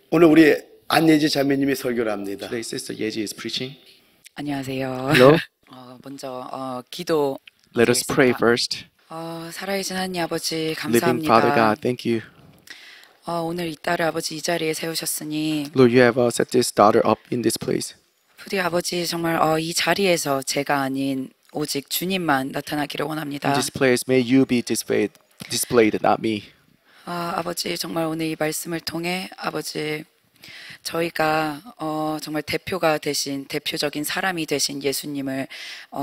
오늘 우리 안예지 자매님이 설교를 합니다. Today, Sister Yeji is preaching. 안녕하세요. Hello. 먼저 기도 Let us pray 드리겠습니다. first. 살아계신 하나님 아버지 Living Father 감사합니다. God, thank you. 오늘 이 딸을 아버지 이 자리에 세우셨으니 Lord, you have set this daughter up in this place. 부디 아버지 정말 이 자리에서 제가 아닌 오직 주님만 나타나기를 In 원합니다. this place, may you be displayed, not me. 아버지 정말 오늘 이 말씀을 통해 아버지 저희가 정말 대표가 되신 대표적인 사람이 되신 예수님을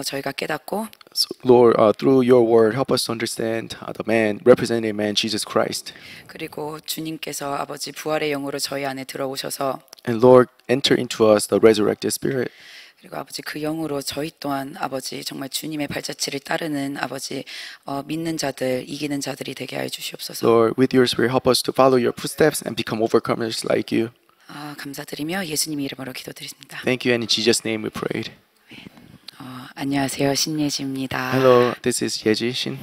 저희가 깨닫고 So, Lord, through your word, help us to understand the man, representative man, Jesus Christ. 그리고 주님께서 아버지 부활의 영으로 저희 안에 들어오셔서 And Lord, enter into us the resurrected spirit. 그리고 아버지 그 영으로 저희 또한 아버지 정말 주님의 발자취를 따르는 아버지 믿는 자들 이기는 자들이 되게 하여 주시옵소서. Lord, with your spirit, help us to follow your footsteps and become overcomers like you. 감사드리며 예수님 이름으로 기도드립니다. Thank you, and in Jesus' name we prayed. 안녕하세요, 신예지입니다. Hello, this is Yeji Shin.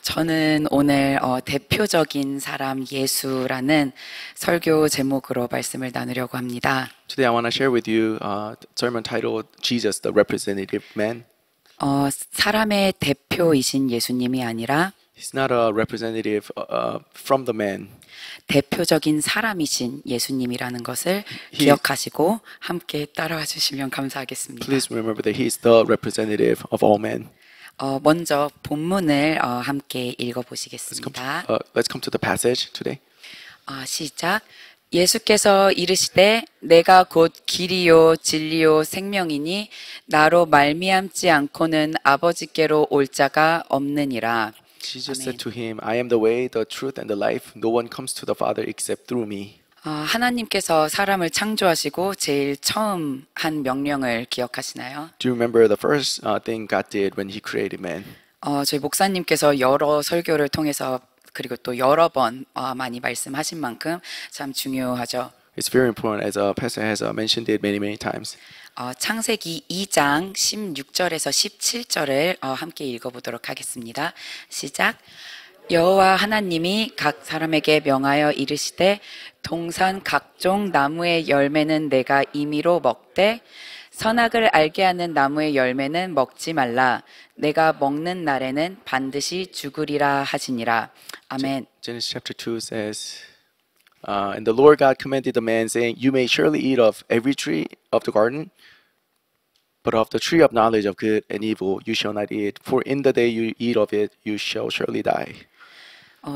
저는 오늘 대표적인 사람 예수라는 설교 제목으로 말씀을 나누려고 합니다. Today, I want to share with you a sermon titled Jesus, the Representative Man. 사람의 대표이신 예수님이 아니라 He's not a representative from the man. 대표적인 사람이신 예수님이라는 것을 기억하시고 함께 따라와 주시면 감사하겠습니다. Please remember that He is the representative of all men. 먼저 본문을 함께 읽어보시겠습니다. Let's come to the passage today. 시작. 예수께서 이르시되 내가 곧 길이요 진리요 생명이니 나로 말미암지 않고는 아버지께로 올 자가 없느니라. Jesus 아멘. said to him, I am the way, the truth, and the life. No one comes to the Father except through me. 하나님께서 사람을 창조하시고 제일 처음 한 명령을 기억하시나요? Do you remember the first thing God did when He created man? 저희 목사님께서 여러 설교를 통해서 그리고 또 여러 번 많이 말씀하신 만큼 참 중요하죠. It's very important, as a pastor has mentioned it many times. 창세기 2장 16절에서 17절을 함께 읽어보도록 하겠습니다. 시작. 여호와 하나님이 각 사람에게 명하여 이르시되 동산 각종 나무의 열매는 내가 임의로 먹되 선악을 알게 하는 나무의 열매는 먹지 말라. 내가 먹는 날에는 반드시 죽으리라 하시니라. 아멘. Genesis chapter 2 says, And the Lord God commanded the man, saying, You may surely eat of every tree of the garden, but of the tree of knowledge of good and evil you shall not eat, for in the day you eat of it, you shall surely die.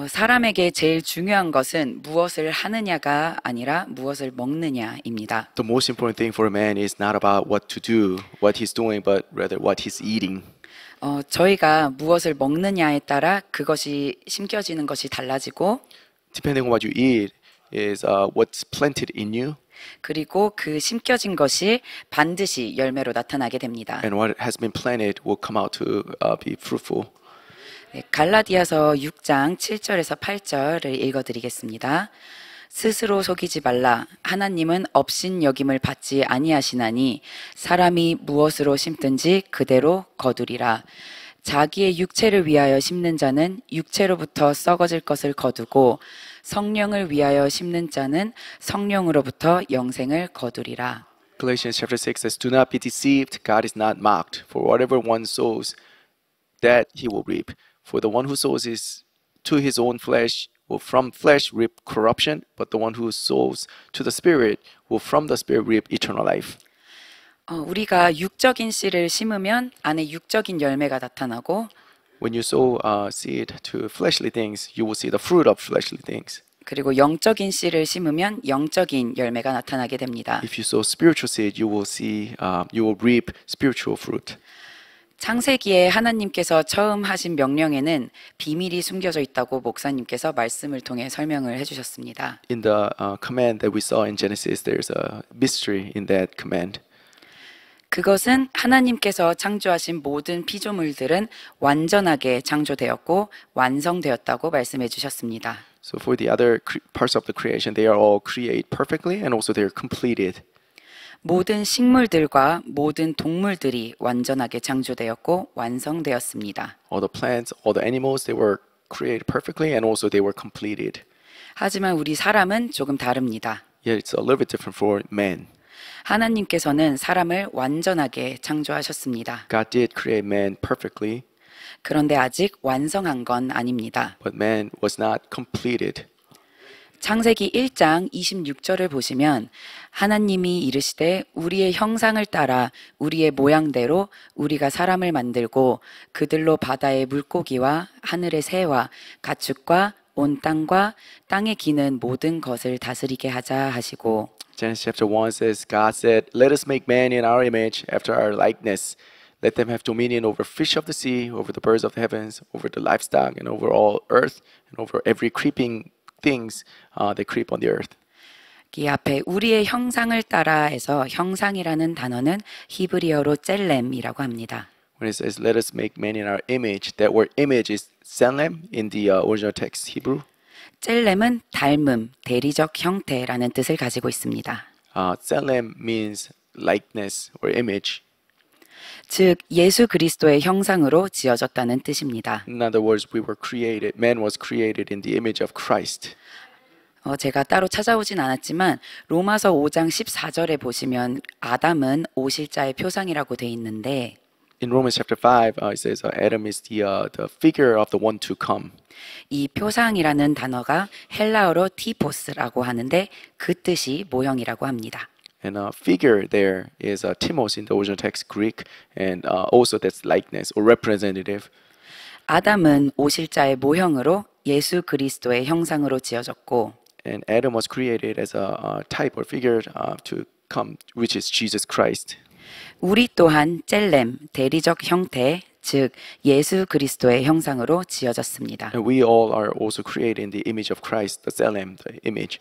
사람에게 제일 중요한 것은 무엇을 하느냐가 아니라 무엇을 먹느냐입니다. The most important thing for a man is not about what to do, what he's doing, but rather what he's eating. 저희가 무엇을 먹느냐에 따라 그것이 심겨지는 것이 달라지고 Depending on what you eat is what's planted in you, 그리고 그 심겨진 것이 반드시 열매로 나타나게 됩니다. and what has been planted will come out to be fruitful. 네, 갈라디아서 6장 7절에서 8절을 읽어드리겠습니다. 스스로 속이지 말라. 하나님은 업신여김을 받지 아니하시나니 사람이 무엇으로 심든지 그대로 거두리라. 자기의 육체를 위하여 심는 자는 육체로부터 썩어질 것을 거두고 성령을 위하여 심는 자는 성령으로부터 영생을 거두리라. Galatians chapter 6 says, Do not be deceived, God is not mocked. For whatever one sows, that he will reap. For the one who sows is to his own flesh will from flesh reap corruption, but the one who sows to the Spirit will from the Spirit reap eternal life. 우리가 육적인 씨를 심으면 안에 육적인 열매가 나타나고 When you sow seed to fleshly things, you will see the fruit of fleshly things. 그리고 영적인 씨를 심으면 영적인 열매가 나타나게 됩니다. If you sow spiritual seed, you will reap spiritual fruit. 창세기에 하나님께서 처음 하신 명령에는 비밀이 숨겨져 있다고 목사님께서 말씀을 통해 설명을 해주셨습니다. In the command that we saw in Genesis, there's a mystery in that command. 그것은 하나님께서 창조하신 모든 피조물들은 완전하게 창조되었고 완성되었다고 말씀해 주셨습니다. So for the other parts of the creation, they are all created perfectly and also they are completed. 모든 식물들과 모든 동물들이 완전하게 창조되었고 완성되었습니다. All the plants, all the animals, they were created perfectly and also they were completed. 하지만 우리 사람은 조금 다릅니다. Yet it's a little bit different for man. 하나님께서는 사람을 완전하게 창조하셨습니다. God did create man perfectly, 그런데 아직 완성한 건 아닙니다. but man was not completed. 창세기 1장 26절을 보시면 하나님이 이르시되 우리의 형상을 따라 우리의 모양대로 우리가 사람을 만들고 그들로 바다의 물고기와 하늘의 새와 가축과 온 땅과 땅에 기는 모든 것을 다스리게 하자 하시고 Genesis chapter 1 says, God said, Let us make man in our image, after our likeness. Let them have dominion over fish of the sea, over the birds of the heavens, over the livestock, and over all earth, and over every creeping things that creep on the earth. 이 앞에 우리의 형상을 따라해서 형상이라는 단어는 히브리어로 젤렘이라고 합니다. When it says, Let us make man in our image, that word image is tselem in the original text Hebrew. 젤렘은 닮음, 대리적 형태라는 뜻을 가지고 있습니다. Tselem means likeness or image. 즉 예수 그리스도의 형상으로 지어졌다는 뜻입니다. In other words, man was created in the image of Christ. 제가 따로 찾아오진 않았지만 로마서 5장 14절에 보시면 아담은 오실자의 표상이라고 돼 있는데 In Romans chapter 5, it says Adam is the figure of the one to come. 이 표상이라는 단어가 헬라어로 티포스라고 하는데 그 뜻이 모형이라고 합니다. And figure there is timos in the original text Greek, and also that's likeness or representative. 아담은 오실자의 모형으로 예수 그리스도의 형상으로 지어졌고 And Adam was created as a type or figure to come, which is Jesus Christ. 우리 또한 젤렘, 대리적 형태, 즉 예수 그리스도의 형상으로 지어졌습니다. And we all are also created in the image of Christ, the Tselem, the image.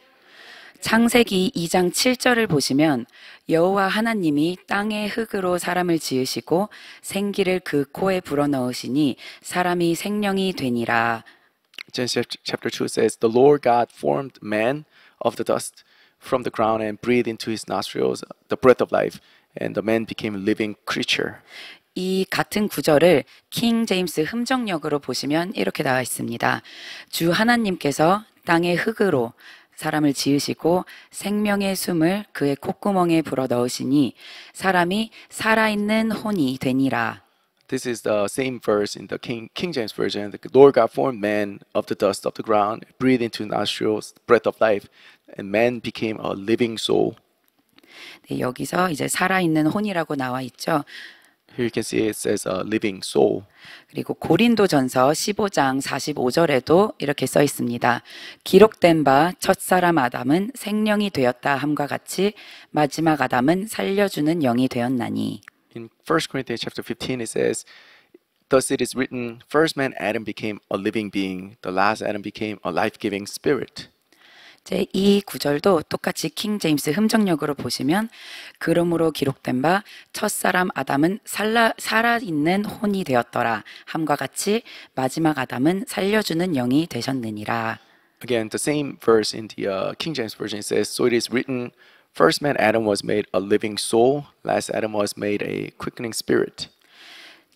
창세기 2장 7절을 보시면 여호와 하나님이 땅의 흙으로 사람을 지으시고 생기를 그 코에 불어넣으시니 사람이 생명이 되니라. Genesis chapter 2 says, The Lord God formed man of the dust from the ground and breathed into his nostrils the breath of life, and the man became a living creature. 이 같은 구절을 킹 제임스 흠정역으로 보시면 이렇게 나와 있습니다. 주 하나님께서 땅의 흙으로 사람을 지으시고 생명의 숨을 그의 콧구멍에 불어 넣으시니 사람이 살아있는 혼이 되니라. This is the same verse in the King James Version. The Lord God formed man of the dust of the ground, breathed into his nostrils the breath of life, and man became a living soul. 네, 여기서 이제 살아있는 혼이라고 나와 있죠. Here you can see it says a living soul. 그리고 고린도전서 15장 45절에도 이렇게 써 있습니다. 기록된 바 첫사람 아담은 생명이 되었다 함과 같이 마지막 아담은 살려주는 영이 되었나니. In 1 Corinthians chapter 15 it says, Thus it is written, first man Adam became a living being, the last Adam became a life-giving spirit. 이 구절도 똑같이 킹 제임스 흠정역으로 보시면 그러므로 기록된 바 첫사람 아담은 살아있는 혼이 되었더라 함과 같이 마지막 아담은 살려주는 영이 되셨느니라. Again, the same verse in the King James Version says, So it is written, first man Adam was made a living soul, last Adam was made a quickening spirit.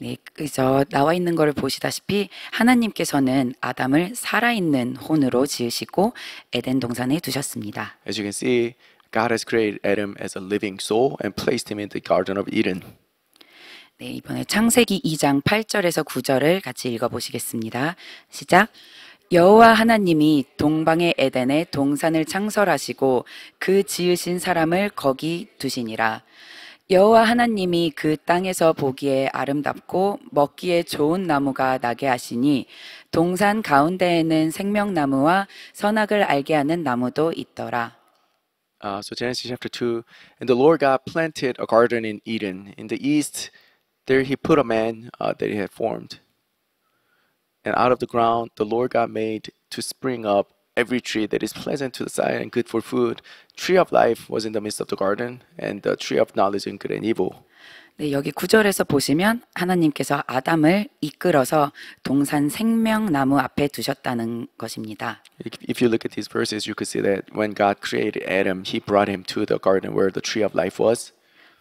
네, 그래서 나와 있는 것을 보시다시피 하나님께서는 아담을 살아있는 혼으로 지으시고 에덴 동산에 두셨습니다. As you can see, God has created Adam as a living soul and placed him in the Garden of Eden. 네, 이번에 창세기 2장 8절에서 9절을 같이 읽어보시겠습니다. 시작! 여호와 하나님이 동방의 에덴에 동산을 창설하시고 그 지으신 사람을 거기 두시니라. 여호와 하나님이 그 땅에서 보기에 아름답고 먹기에 좋은 나무가 나게 하시니 동산 가운데에는 생명나무와 선악을 알게 하는 나무도 있더라. So Genesis chapter 2, And the Lord God planted a garden in Eden. In the east, there he put a man that he had formed. And out of the ground, the Lord God made to spring up every tree that is pleasant to the sight and good for food. Tree of life was in the midst of the garden, and the tree of knowledge of good and evil. 네, 여기 9절에서 보시면 하나님께서 아담을 이끌어서 동산 생명나무 앞에 두셨다는 것입니다. If you look at these verses, you could see that when God created Adam, he brought him to the garden where the tree of life was.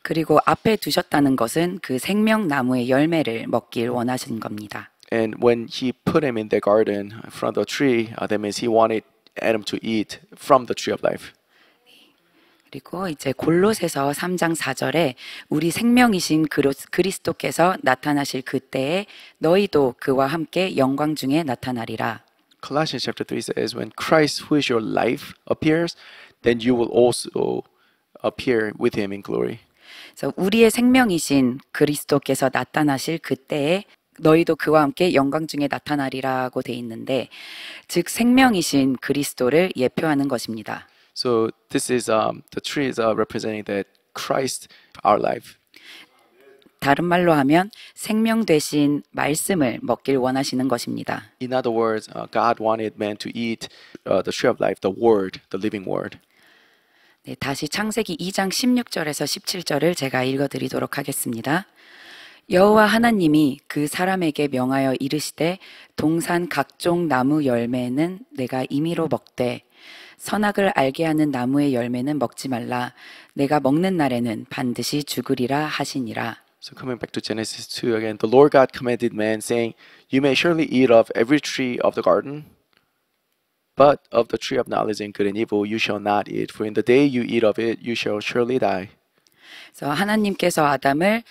그리고 앞에 두셨다는 것은 그 생명나무의 열매를 먹길 원하신 겁니다. And when he put him in the garden in front of the tree, that means he wanted Adam to eat from the tree of life. 그리고 이제 골로새서 3장 4절에 우리 생명이신 그리스도께서 나타나실 그때에 너희도 그와 함께 영광 중에 나타나리라. Colossians chapter 3 says, when Christ, who is your life, appears, then you will also appear with him in glory. 그래서 우리의 생명이신 그리스도께서 나타나실 그때에 너희도 그와 함께 영광 중에 나타나리라고 돼 있는데, 즉 생명이신 그리스도를 예표하는 것입니다. So this is the tree is representing that Christ, our life. 다른 말로 하면 생명 되신 말씀을 먹길 원하시는 것입니다. In other words, God wanted man to eat the tree of life, the word, the living word. 네, 다시 창세기 2장 16절에서 17절을 제가 읽어드리도록 하겠습니다. 여호와 하나님이 그 사람에게 명하여 이르시되 동산 각종 나무 열매는 내가 임의로 먹되 선악을 알게 하는 나무의 열매는 먹지 말라. 내가 먹는 날에는 반드시 죽으리라 하시니라. So coming back to Genesis 2 again, the Lord God commanded man, saying, you may surely eat of every tree of the garden, but of the tree of knowledge and good and evil you shall not eat, for in the day you eat of it you shall surely die. 그래서 하나님께서 아담을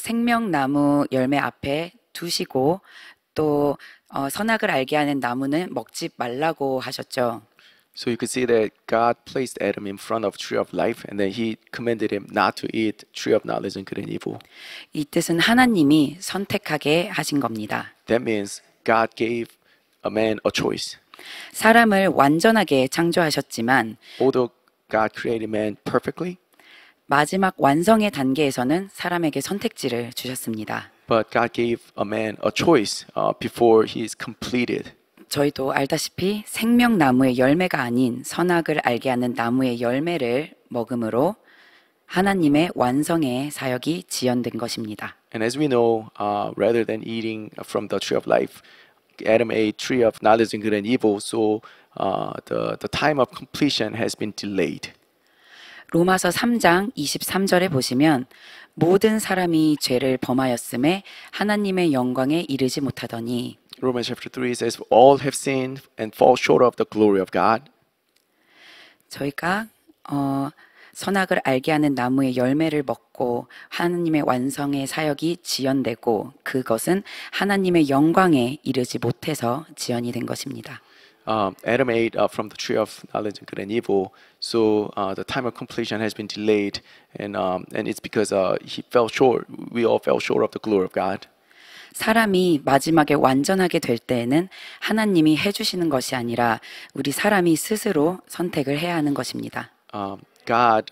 생명나무 열매 앞에 두시고 또 선악을 알게 하는 나무는 먹지 말라고 하셨죠. So you could see that God placed Adam in front of tree of life, and then He commanded him not to eat tree of knowledge and good and evil. 이 뜻은 하나님이 선택하게 하신 겁니다. That means God gave a man a choice. 사람을 완전하게 창조하셨지만 Although God created man perfectly, 마지막 완성의 단계에서는 사람에게 선택지를 주셨습니다. but God gave a man a choice before he is completed. 저희도 알다시피 생명나무의 열매가 아닌 선악을 알게 하는 나무의 열매를 먹음으로 하나님의 완성의 사역이 지연된 것입니다. And as we know, rather than eating from the tree of life, Adam ate tree of knowledge and good and evil, so the time of completion has been delayed. 로마서 3장 23절에 보시면 모든 사람이 죄를 범하였음에 하나님의 영광에 이르지 못하더니 Romans chapter 3 says, all have sinned and fall short of the glory of God. 저희가 선악을 알게 하는 나무의 열매를 먹고 하나님의 완성의 사역이 지연되고 그것은 하나님의 영광에 이르지 못해서 지연이 된 것입니다. Adam ate from the tree of knowledge of good and evil, so the time of completion has been delayed, and it's because he fell short. We all fell short of the glory of God. 사람이 마지막에 완전하게 될 때에는 하나님이 해주시는 것이 아니라 우리 사람이 스스로 선택을 해야 하는 것입니다. God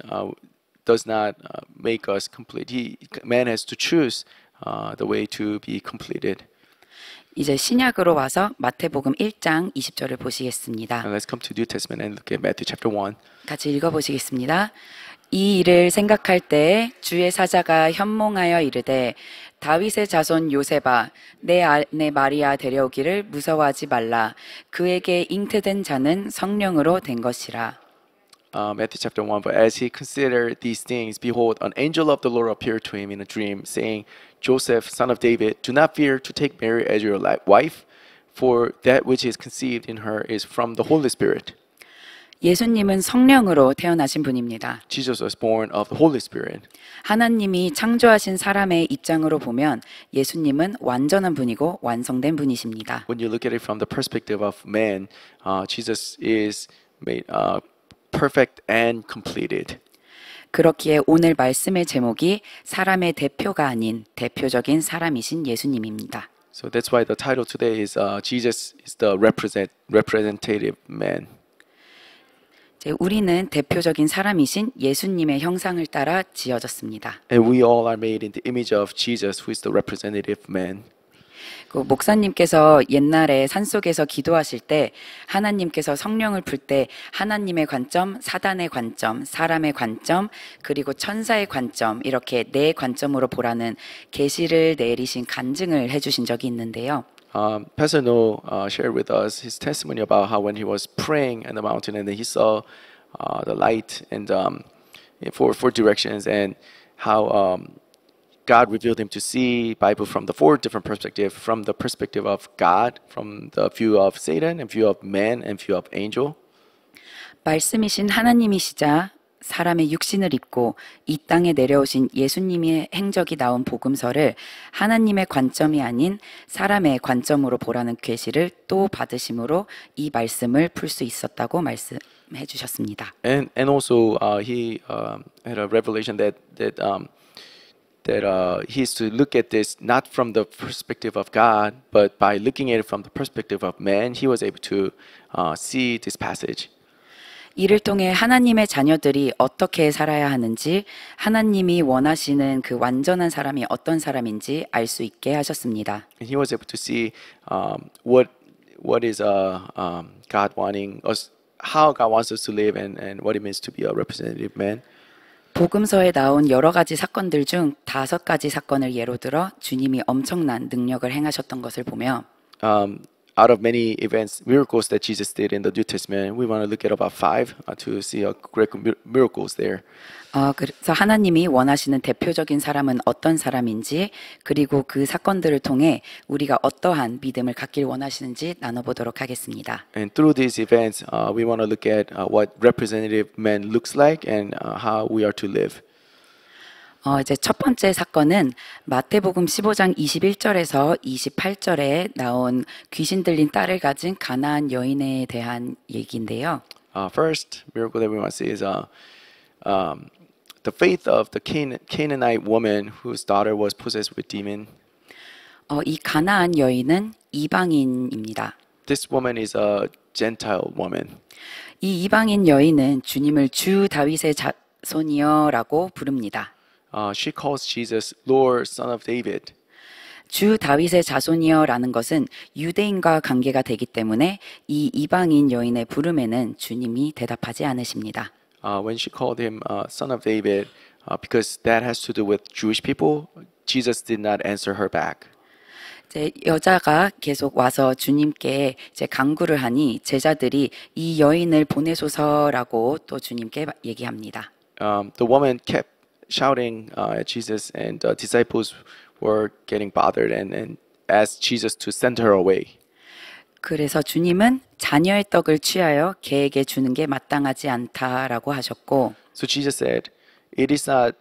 does not make us complete. Man has to choose the way to be completed. 이제 신약으로 와서 마태복음 1장 20절을 보시겠습니다. And let's come to New Testament and look at Matthew chapter 1. 같이 읽어보시겠습니다. 이 일을 생각할 때 주의 사자가 현몽하여 이르되 다윗의 자손 요셉아 내 아내 마리아 데려오기를 무서워하지 말라. 그에게 잉태된 자는 성령으로 된 것이라. Matthew chapter 1, but as he considered these things, behold, an angel of the Lord appeared to him in a dream, saying, Joseph, son of David, do not fear to take Mary as your wife, for that which is conceived in her is from the Holy Spirit. 예수님은 성령으로 태어나신 분입니다. Jesus was born of the Holy Spirit. 하나님이 창조하신 사람의 입장으로 보면 예수님은 완전한 분이고 완성된 분이십니다. When you look at it from the perspective of man, Jesus is made perfect and completed. 그렇기에 오늘 말씀의 제목이 사람의 대표가 아닌 대표적인 사람이신 예수님입니다. So that's why the title today is Jesus is the representative man. 우리는 대표적인 사람이신 예수님의 형상을 따라 지어졌습니다. And we all are made in the image of Jesus, who is the representative man. 그 목사님께서 옛날에 산속에서 기도하실 때 하나님께서 성령을 풀 때 하나님의 관점, 사단의 관점, 사람의 관점, 그리고 천사의 관점 이렇게 네 관점으로 보라는 계시를 내리신 간증을 해주신 적이 있는데요. Pastor No shared with us his testimony about how when he was praying on the mountain and then he saw the light and for directions and how God revealed him to see Bible from the four different perspectives, from the perspective of God, from the view of Satan, and view of man, and view of angel. 말씀이신 하나님이시자 사람의 육신을 입고 이 땅에 내려오신 예수님의 행적이 나온 복음서를 하나님의 관점이 아닌 사람의 관점으로 보라는 계시를 또 받으심으로 이 말씀을 풀 수 있었다고 말씀해 주셨습니다. And also he had a revelation that he is to look at this not from the perspective of God, but by looking at it from the perspective of man, he was able to see this passage. 이를 통해 하나님의 자녀들이 어떻게 살아야 하는지, 하나님이 원하시는 그 완전한 사람이 어떤 사람인지 알 수 있게 하셨습니다. And he was able to see what is God wanting us, how God wants us to live, and what it means to be a representative man. 복음서에 나온 여러 가지 사건들 중 5가지 사건을 예로 들어 주님이 엄청난 능력을 행하셨던 것을 보며 Out of many events, miracles that Jesus did in the New Testament, we want to look at about 5 to see great miracles there. 그래서 하나님이 원하시는 대표적인 사람은 어떤 사람인지, 그리고 그 사건들을 통해 우리가 어떠한 믿음을 갖길 원하시는지 나눠보도록 하겠습니다. And through these events, we want to look at what representative man looks like and how we are to live. 이제 첫 번째 사건은 마태복음 15장 21절에서 28절에 나온 귀신 들린 딸을 가진 가나안 여인에 대한 얘기인데요. First miracle that we want to see is the faith of the Canaanite woman whose daughter was possessed with demon. 이 가나안 여인은 이방인입니다. This woman is a Gentile woman. 이 이방인 여인은 주님을 주 다윗의 자손이여라고 부릅니다. She calls Jesus Lord, Son of David. 주 다윗의 자손이여라는 것은 유대인과 관계가 되기 때문에 이 이방인 여인의 부름에는 주님이 대답하지 않으십니다. When she called him Son of David, because that has to do with Jewish people, Jesus did not answer her back. 이제 여자가 계속 와서 주님께 이제 간구를 하니 제자들이 이 여인을 보내소서라고 또 주님께 얘기합니다. The woman kept shouting at Jesus, and the disciples were getting bothered and asked Jesus to send her away. 그래서 주님은 자녀의 떡을 취하여 개에게 주는 게 마땅하지 않다라고 하셨고, So Jesus said, "It is not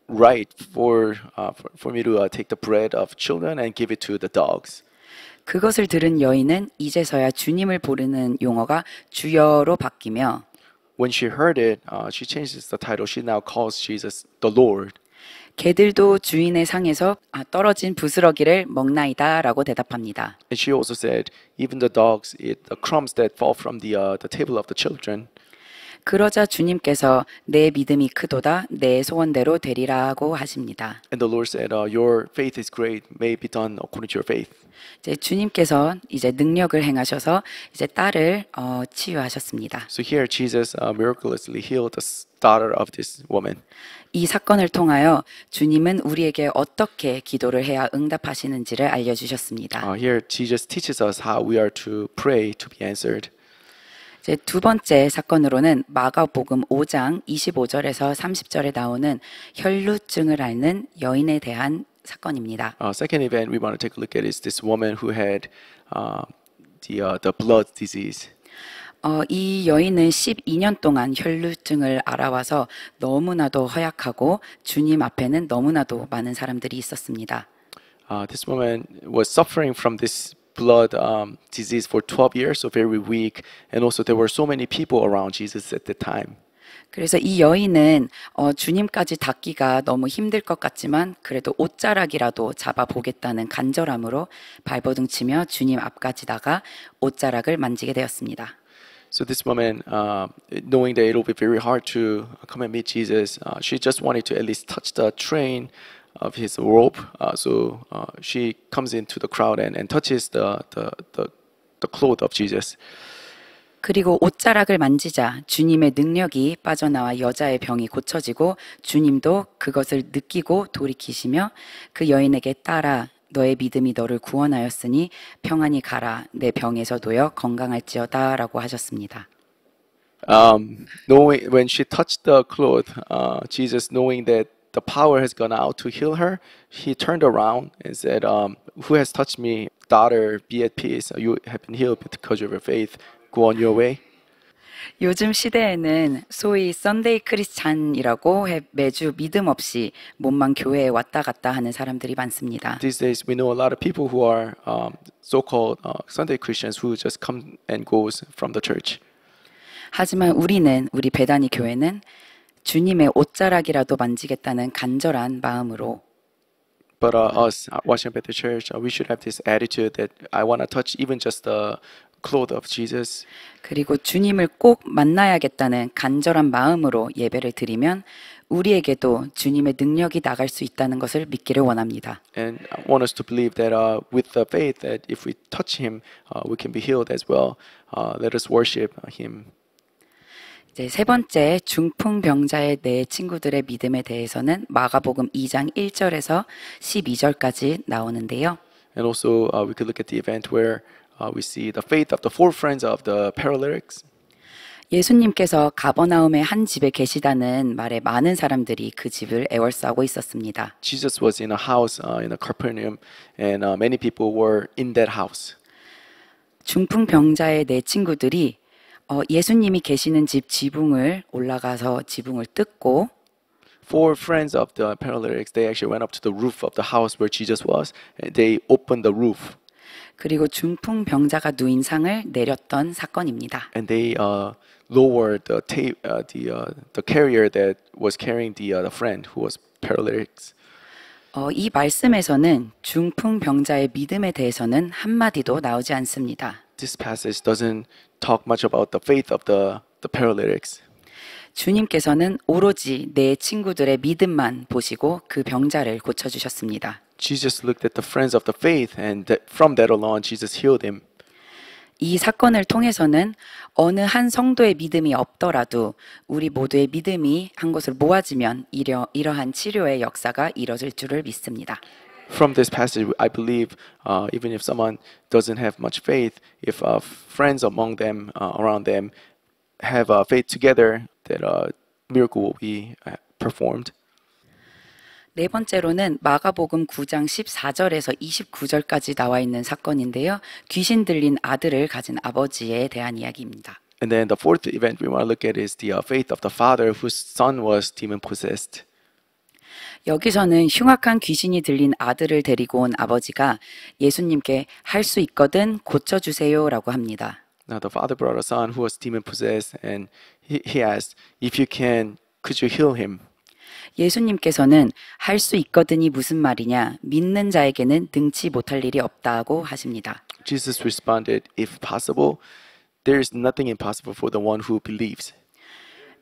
right for me to take the bread of children and give it to the dogs." 그것을 들은 여인은 이제서야 주님을 부르는 용어가 주여로 바뀌며, When she heard it, she changes the title. She now calls Jesus the Lord. 개들도 주인의 상에서 떨어진 부스러기를 먹나이다라고 대답합니다. And she also said, even the dogs eat the crumbs that fall from the table of the children. 그러자 주님께서 내 믿음이 크도다 내 소원대로 되리라고 하십니다. And the Lord said, your faith is great. May it be done according to your faith. 이제 주님께서 이제 능력을 행하셔서 이제 딸을 치유하셨습니다. So here Jesus miraculously healed the daughter of this woman. 이 사건을 통하여 주님은 우리에게 어떻게 기도를 해야 응답하시는지를 알려주셨습니다. Here Jesus teaches us how we are to pray to be answered. 이제 두 번째 사건으로는 마가복음 5장 25절에서 30절에 나오는 혈루증을 앓는 여인에 대한 사건입니다. Second event we want to take a look at is this woman who had the blood disease. 이 여인은 12년 동안 혈루증을 앓아와서 너무나도 허약하고 주님 앞에는 너무나도 많은 사람들이 있었습니다. This woman was suffering from this blood disease for 12 years, so very weak, and also there were so many people around Jesus at the time. 그래서 이 여인은 주님까지 닿기가 너무 힘들 것 같지만 그래도 옷자락이라도 잡아보겠다는 간절함으로 발버둥치며 주님 앞까지 나가 옷자락을 만지게 되었습니다. So this woman, knowing that it will be very hard to come and meet Jesus, she just wanted to at least touch the train of his robe. So she comes into the crowd and touches the cloth of Jesus. 그리고 옷자락을 만지자 주님의 능력이 빠져나와 여자의 병이 고쳐지고 주님도 그것을 느끼고 돌이키시며 그 여인에게 딸아 너의 믿음이 너를 구원하였으니 평안히 가라 내 병에서 도여 건강할지어다 라고 하셨습니다. Knowing when she touched the cloth, Jesus knowing that the power has gone out to heal her, he turned around and said, who has touched me? Daughter, be at peace. You have been healed because of your faith. Go on your way. 요즘 시대에는 소위 썬데이 크리스찬이라고 매주 믿음 없이 몸만 교회에 왔다 갔다 하는 사람들이 많습니다. These days, we know a lot of people who are so-called Sunday Christians who just come and goes from the church. 하지만 우리 베다니 교회는 주님의 옷자락이라도 만지겠다는 간절한 마음으로 But us, Washington Baptist Church, we should have this attitude that I want to touch even just the cloth of Jesus. 그리고 주님을 꼭 만나야겠다는 간절한 마음으로 예배를 드리면 우리에게도 주님의 능력이 나갈 수 있다는 것을 믿기를 원합니다. And I want us to believe that with the faith that if we touch Him, we can be healed as well. Let us worship Him. 이제 세 번째 중풍병자의 내 친구들의 믿음에 대해서는 마가복음 2장 1절에서 12절까지 나오는데요. And also, we could look at the event where we see the faith of the four friends of the paralytics. 예수님께서 가버나움의 한 집에 계시다는 말에 많은 사람들이 그 집을 애월싸고 있었습니다. Jesus was in a house in a Capernaum, and many people were in that house. 중풍병자의 내 친구들이 예수님이 계시는 집 지붕을 올라가서 지붕을 뜯고 Four friends of the paralytics, they actually went up to the roof of the house where Jesus was, and they opened the roof. 그리고 중풍병자가 누인 상을 내렸던 사건입니다. And they lowered the carrier that was carrying the friend who was paralytic. 이 말씀에서는 중풍병자의 믿음에 대해서는 한마디도 나오지 않습니다. This passage doesn't talk much about the faith of the paralytics. 주님께서는 오로지 내 친구들의 믿음만 보시고 그 병자를 고쳐주셨습니다. Jesus looked at the friends of the faith, and from that alone, Jesus healed him. 이 사건을 통해서는 어느 한 성도의 믿음이 없더라도 우리 모두의 믿음이 한 곳을 모아지면 이러한 치료의 역사가 이뤄질 줄을 믿습니다. From this passage, I believe even if someone doesn't have much faith, if friends among them, around them, have faith together, that a miracle will be performed. 네 번째로는 마가복음 9장 14절에서 29절까지 나와 있는 사건인데요. 귀신 들린 아들을 가진 아버지에 대한 이야기입니다. And then the fourth event we want to look at is the faith of the father whose son was demon possessed. 여기서는 흉악한 귀신이 들린 아들을 데리고 온 아버지가 예수님께 할 수 있거든 고쳐주세요라고 합니다. Now the father brought a son who was demon possessed, and he asked, "If you can, could you heal him?" 예수님께서는 할 수 있거든이 무슨 말이냐? 믿는 자에게는 능치 못할 일이 없다고 하십니다. Jesus responded, "If possible, there is nothing impossible for the one who believes."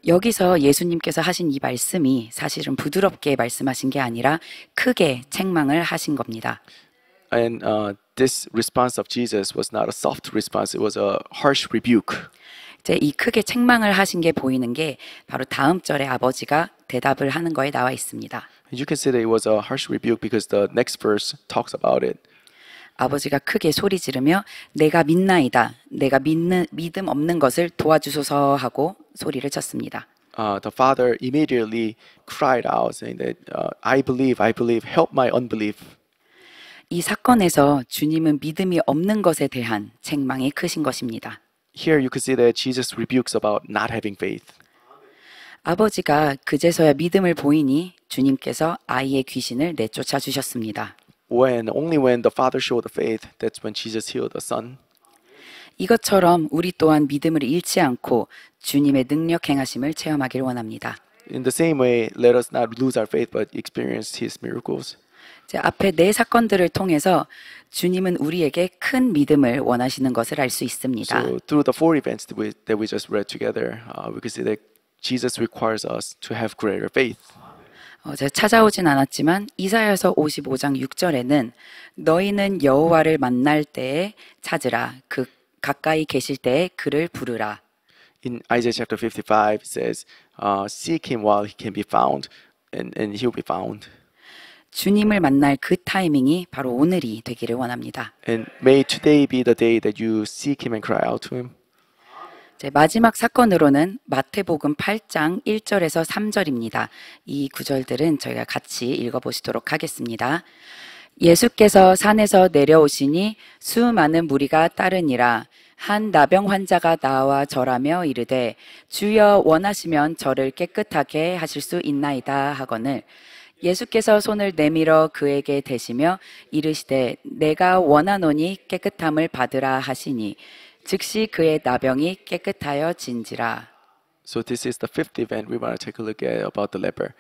여기서 예수님께서 하신 이 말씀이 사실은 부드럽게 말씀하신 게 아니라 크게 책망을 하신 겁니다. And this response of Jesus was not a soft response; it was a harsh rebuke. 이제 이 크게 책망을 하신 게 보이는 게 바로 다음 절에 아버지가 대답을 하는 거에 나와 있습니다. You can say that it was a harsh rebuke because the next verse talks about it. 아버지가 크게 소리 지르며 내가 믿나이다. 내가 믿음 없는 것을 도와주소서 하고 소리를 쳤습니다. The father immediately cried out, saying that, I believe, help my unbelief. 이 사건에서 주님은 믿음이 없는 것에 대한 책망이 크신 것입니다. Here you can see that Jesus rebukes about not having faith. 아버지가 그제서야 믿음을 보이니 주님께서 아이의 귀신을 내쫓아 주셨습니다. Only when the father showed the faith, that's when Jesus healed the son. 이것처럼 우리 또한 믿음을 잃지 않고 주님의 능력 행하심을 체험하기를 원합니다. In the same way, let us not lose our faith, but experience His miracles. 앞에 네 사건들을 통해서 주님은 우리에게 큰 믿음을 원하시는 것을 알 수 있습니다. So through the four events that we just read together, we can see that Jesus requires us to have greater faith. 제가 찾아오진 않았지만 이사야서 55장 6절에는 너희는 여호와를 만날 때에 찾으라. 그 가까이 계실 때에 그를 부르라. In Isaiah chapter 55, it says, "Seek Him while He can be found, and He'll be found." 주님을 만날 그 타이밍이 바로 오늘이 되기를 원합니다. And may today be the day that you seek Him and cry out to Him. 마지막 사건으로는 마태복음 8장 1절에서 3절입니다. 이 구절들은 저희가 같이 읽어보시도록 하겠습니다. 예수께서 산에서 내려오시니 수많은 무리가 따르니라. 한 나병 환자가 나와 절하며 이르되 주여 원하시면 저를 깨끗하게 하실 수 있나이다 하거늘 예수께서 손을 내밀어 그에게 대시며 이르시되 내가 원하노니 깨끗함을 받으라 하시니 즉시 그의 나병이 깨끗하여 진지라. So this is the fifth event we want to take a look at about the leper.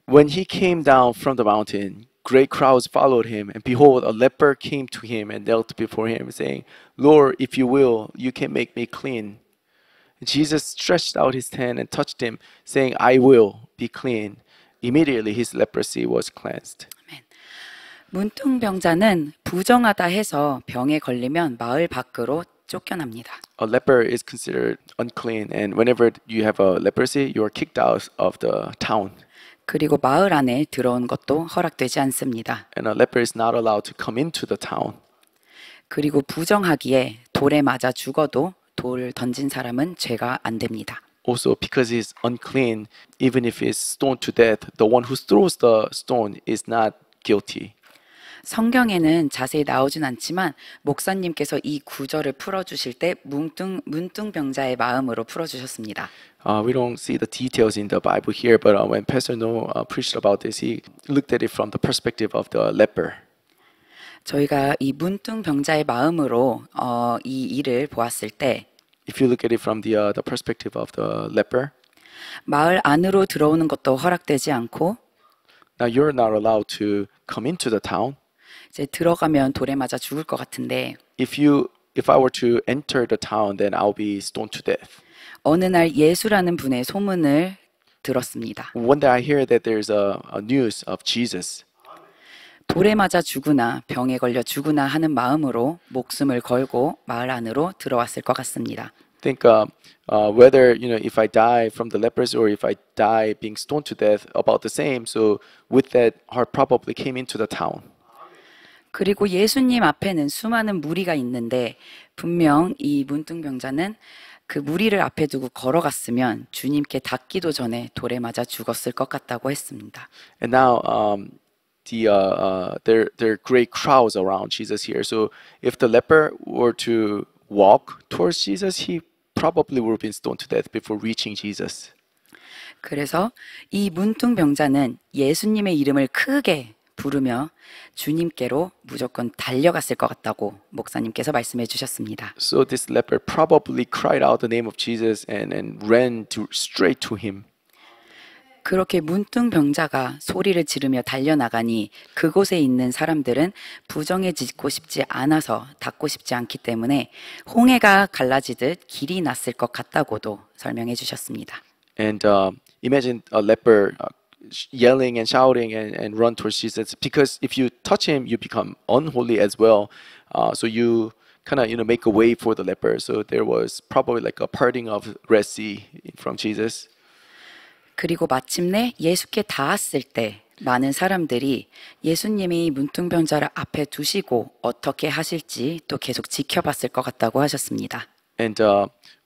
When he came down from the mountain, great crowds followed him, and behold, a leper came to him and knelt before him, saying, Lord, if you will, you can make me clean. Jesus stretched out his hand and touched him, saying, I will be clean. Immediately his leprosy was cleansed. 문둥병자는 부정하다 해서 병에 걸리면 마을 밖으로 쫓겨납니다. A leper is considered unclean, and whenever you have a leprosy, you are kicked out of the town. 그리고 마을 안에 들어온 것도 허락되지 않습니다. And a leper is not allowed to come into the town. 그리고 부정하기에 돌에 맞아 죽어도 돌을 던진 사람은 죄가 안 됩니다. Also, because he's unclean, even if he's stoned to death, the one who throws the stone is not guilty. 성경에는 자세히 나오진 않지만 목사님께서 이 구절을 풀어주실 때 문둥병자의 마음으로 풀어주셨습니다. We don't see the details in the Bible here, but when Pastor Noah preached about this, he looked at it from the perspective of the leper. 저희가 이 문둥병자의 마음으로 이 일을 보았을 때 If you look at it from the perspective of the leper, 마을 안으로 들어오는 것도 허락되지 않고 now you're not allowed to come into the town. 이제 들어가면 돌에 맞아 죽을 것 같은데 If I were to enter the town, then I'll be stoned to death. 어느 날 예수라는 분의 소문을 들었습니다. One day I hear that there's a news of Jesus. 돌에 맞아 죽으나 병에 걸려 죽으나 하는 마음으로 목숨을 걸고 마을 안으로 들어왔을 것 같습니다. Think whether if I die from the leprosy or if I die being stoned to death, about the same. So with that, heart probably came into the town. 그리고 예수님 앞에는 수많은 무리가 있는데 분명 이 문둥병자는 그 무리를 앞에 두고 걸어갔으면 주님께 닿기도 전에 돌에 맞아 죽었을 것 같다고 했습니다. And now there are great crowds around Jesus here. So if the leper were to walk towards Jesus, he probably would have been stoned to death before reaching Jesus. 그래서 이 문둥병자는 예수님의 이름을 크게 부르며 주님께로 무조건 달려갔을 것 같다고 목사님께서 말씀해 주셨습니다. So this leper probably cried out the name of Jesus and ran straight to him. 그렇게 문둥병자가 소리를 지르며 달려나가니 그곳에 있는 사람들은 부정해지고 싶지 않아서 닿고 싶지 않기 때문에 홍해가 갈라지듯 길이 났을 것 같다고도 설명해 주셨습니다. And imagine a leper yelling and shouting and run towards Jesus, because if you touch him, you become unholy as well. So you kind of make a way for the leper. So there was probably like a parting of Red Sea from Jesus. 그리고 마침내 예수께 닿았을 때 많은 사람들이 예수님이 문둥병자를 앞에 두시고 어떻게 하실지 또 계속 지켜봤을 것 같다고 하셨습니다. And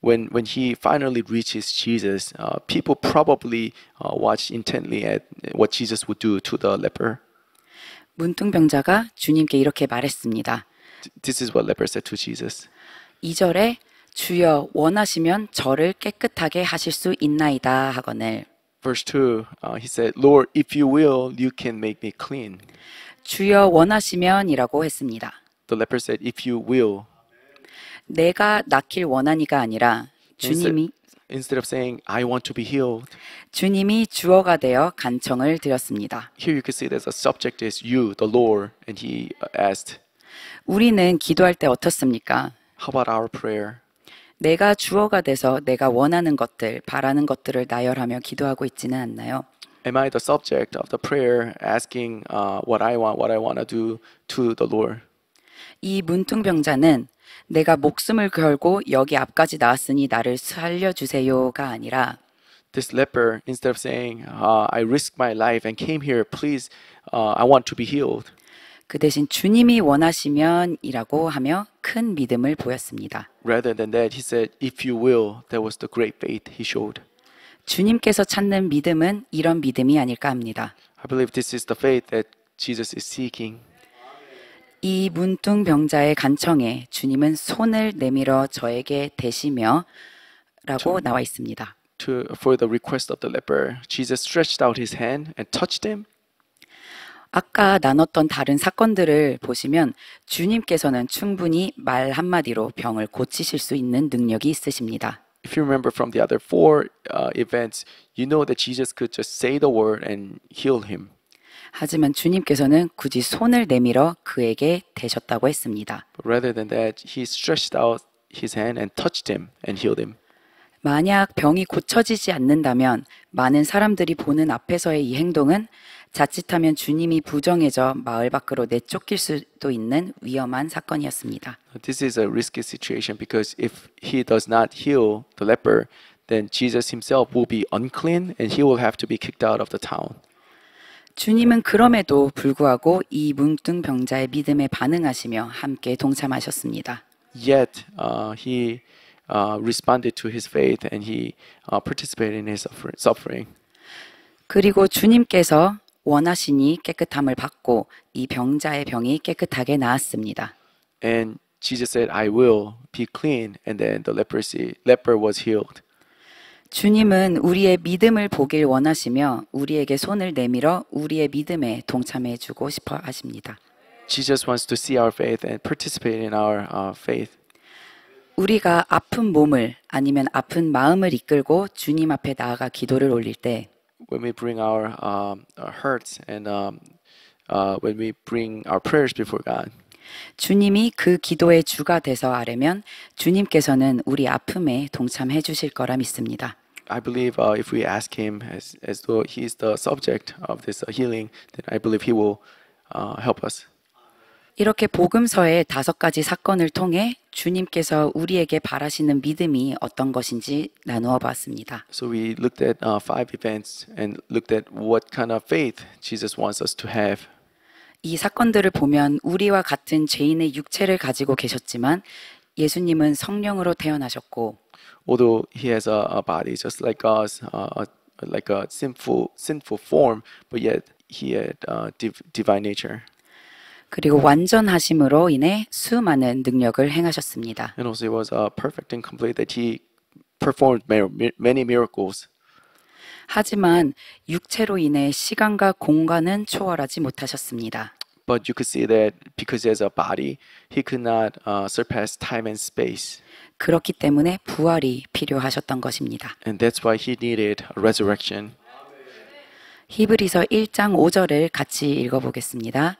when he finally reaches Jesus, people probably watched intently at what Jesus would do to the leper. 문둥병자가 주님께 이렇게 말했습니다. This is what leper said to Jesus. 2절에 주여 원하시면 저를 깨끗하게 하실 수 있나이다 하거늘 Verse 2, he said, Lord, if you will, you can make me clean. 주여 원하시면이라고 했습니다. The leper said, if you will. 내가 낫길 원하니가 아니라 주님이 Instead of saying, I want to be healed, 주님이 주어가 되어 간청을 드렸습니다. here you can see that the subject is you, the Lord, and he asked, 우리는 기도할 때 어떻습니까? how about our prayer? 내가 주어가 돼서 내가 원하는 것들, 바라는 것들을 나열하며 기도하고 있지는 않나요? Am I the subject of the prayer asking what I want to do to the Lord? 이 문둥병자는 내가 목숨을 걸고 여기 앞까지 나왔으니 나를 살려주세요가 아니라 This leper, instead of saying, I risked my life and came here, please, I want to be healed. 그 대신 주님이 원하시면이라고 하며 큰 믿음을 보였습니다. Rather than that, he said, if you will, that was the great faith he showed. 주님께서 찾는 믿음은 이런 믿음이 아닐까 합니다. I believe this is the faith that Jesus is seeking. 이 문둥병자의 간청에 주님은 손을 내밀어 저에게 대시며 라고 나와 있습니다. For the request of the leper, Jesus stretched out his hand and touched him. 아까 나눴던 다른 사건들을 보시면 주님께서는 충분히 말 한마디로 병을 고치실 수 있는 능력이 있으십니다. If you remember from the other four events, you know that Jesus could just say the word and heal him. 하지만 주님께서는 굳이 손을 내밀어 그에게 대셨다고 했습니다. But rather than that, he stretched out his hand and touched him and healed him. 만약 병이 고쳐지지 않는다면 많은 사람들이 보는 앞에서의 이 행동은 자칫하면 주님이 부정해져 마을 밖으로 내쫓길 수도 있는 위험한 사건이었습니다. This is a risky situation because if he does not heal the leper, then Jesus himself will be unclean and he will have to be kicked out of the town. 주님은 그럼에도 불구하고 이 문둥병자의 믿음에 반응하시며 함께 동참하셨습니다. Yet he responded to his faith and he participated in his suffering. 그리고 주님께서 원하시니 깨끗함을 받고 이 병자의 병이 깨끗하게 나았습니다. And Jesus said, I will be clean. And then the leper was healed. 주님은 우리의 믿음을 보길 원하시며 우리에게 손을 내밀어 우리의 믿음에 동참해 주고 싶어 하십니다. Jesus wants to see our faith and participate in our faith. 우리가 아픈 몸을 아니면 아픈 마음을 이끌고 주님 앞에 나아가 기도를 올릴 때 When we bring our hurts and when we bring our prayers before God, 주님이 그 기도의 주가 돼서 아뢰면 주님께서는 우리 아픔에 동참해 주실 거라 믿습니다. I believe if we ask Him as though He is the subject of this healing, then I believe He will help us. 이렇게 복음서의 5가지 사건을 통해 주님께서 우리에게 바라시는 믿음이 어떤 것인지 나누어 봤습니다. So we looked at 5 events and looked at what kind of faith Jesus wants us to have. 이 사건들을 보면 우리와 같은 죄인의 육체를 가지고 계셨지만 예수님은 성령으로 태어나셨고 Although He has a body just like us, like a sinful form, but yet He had divine nature. 그리고 완전하심으로 인해 수많은 능력을 행하셨습니다. And also He was perfect and complete that He performed many miracles. 하지만 육체로 인해 시간과 공간은 초월하지 못하셨습니다. But you could see that because He has a body, He could not surpass time and space. 그렇기 때문에 부활이 필요하셨던 것입니다. And that's why He needed a resurrection. 히브리서 1장 5절을 같이 읽어보겠습니다.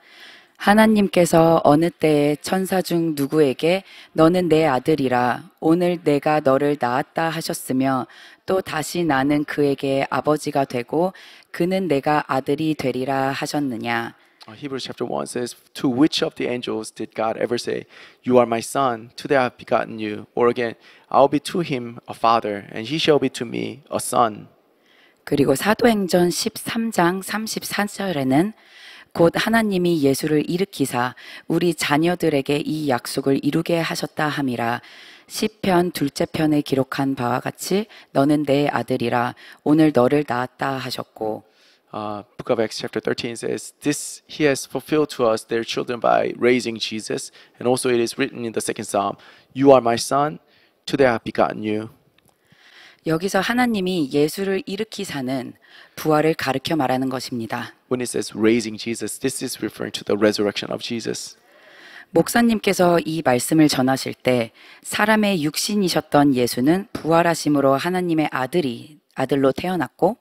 하나님께서 어느 때에 천사 중 누구에게 너는 내 아들이라 오늘 내가 너를 낳았다 하셨으며 또 다시 나는 그에게 아버지가 되고 그는 내가 아들이 되리라 하셨느냐. Hebrews chapter 1 says, To which of the angels did God ever say, You are my son, today I have begotten you? Or again, I'll be to him a father, and he shall be to me a son. 그리고 사도행전 13장 34절에는 곧 하나님이 예수를 일으키사 우리 자녀들에게 이 약속을 이루게 하셨다 함이라. 시편 둘째 편에 기록한 바와 같이 너는 내 아들이라 오늘 너를 낳았다 하셨고 Book of Acts chapter 13 says, This he has fulfilled to us their children by raising Jesus. And also it is written in the second psalm, You are my son, today I have begotten you. 여기서 하나님이 예수를 일으키사는 부활을 가르쳐 말하는 것입니다. When it says raising Jesus, this is referring to the resurrection of Jesus. 목사님께서 이 말씀을 전하실 때 사람의 육신이셨던 예수는 부활하심으로 하나님의 아들로 태어났고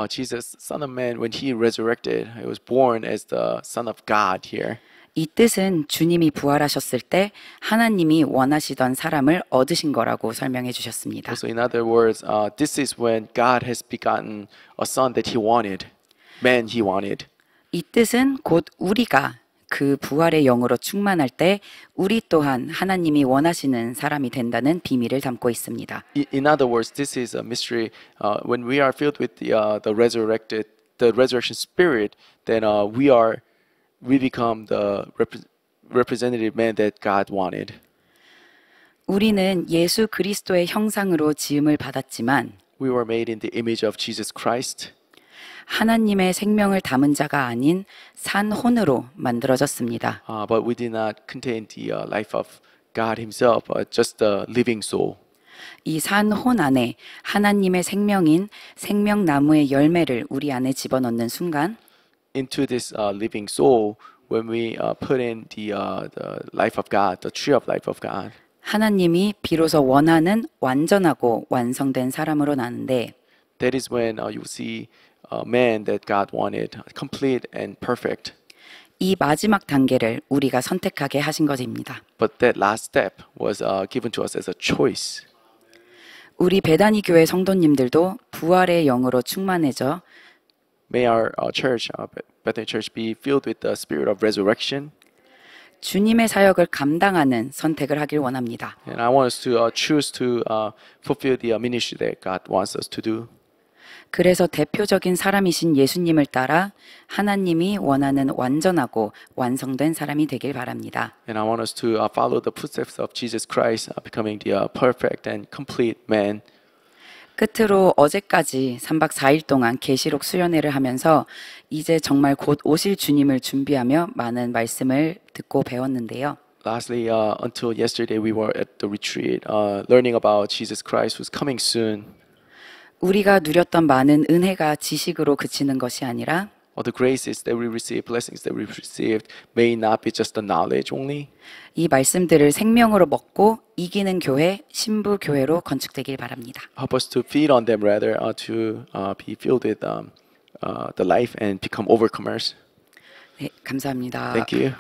Jesus, Son of Man, when he resurrected, he was born as the Son of God here. 이 뜻은 주님이 부활하셨을 때 하나님이 원하시던 사람을 얻으신 거라고 설명해 주셨습니다. So in other words, this is when God has begotten a son that he wanted, man he wanted. 이 뜻은 곧 우리가 그 부활의 영으로 충만할 때 우리 또한 하나님이 원하시는 사람이 된다는 비밀을 담고 있습니다. In other words, this is a mystery. When we are filled with the resurrection spirit, then we become the representative man that God wanted. 우리는 예수 그리스도의 형상으로 지음을 받았지만 We were made in the image of Jesus Christ. 하나님의 생명을 담은 자가 아닌 산혼으로 만들어졌습니다. But we did not contain the life of God Himself, just the living soul. 이 산혼 안에 하나님의 생명인 생명나무의 열매를 우리 안에 집어넣는 순간 Into this living soul, when we put in the life of God, the tree of life of God, 하나님이 비로소 원하는 완전하고 완성된 사람으로 나는데 that is when you see a man that God wanted, complete and perfect. 이 마지막 단계를 우리가 선택하게 하신 것입니다. But that last step was given to us as a choice. 우리 베다니 교회 성도님들도 부활의 영으로 충만해져 May our church, Bethany Church, be filled with the spirit of resurrection. 주님의 사역을 감당하는 선택을 하길 원합니다. And I want us to choose to fulfill the ministry that God wants us to do. 그래서 대표적인 사람이신 예수님을 따라 하나님이 원하는 완전하고 완성된 사람이 되길 바랍니다. And I want us to follow the footsteps of Jesus Christ, becoming the perfect and complete man. 끝으로 어제까지 3박 4일 동안 계시록 수련회를 하면서 이제 정말 곧 오실 주님을 준비하며 많은 말씀을 듣고 배웠는데요. Lastly, until yesterday, we were at the retreat, learning about Jesus Christ who's coming soon. 우리가 누렸던 많은 은혜가 지식으로 그치는 것이 아니라 The graces that we receive, blessings that we've received, may not be just the knowledge only. 이 말씀들을 생명으로 먹고 이기는 교회, 신부 교회로 건축되길 바랍니다. Help us to feed on them rather, to be filled with the life and become overcomers. 네, 감사합니다. Thank you.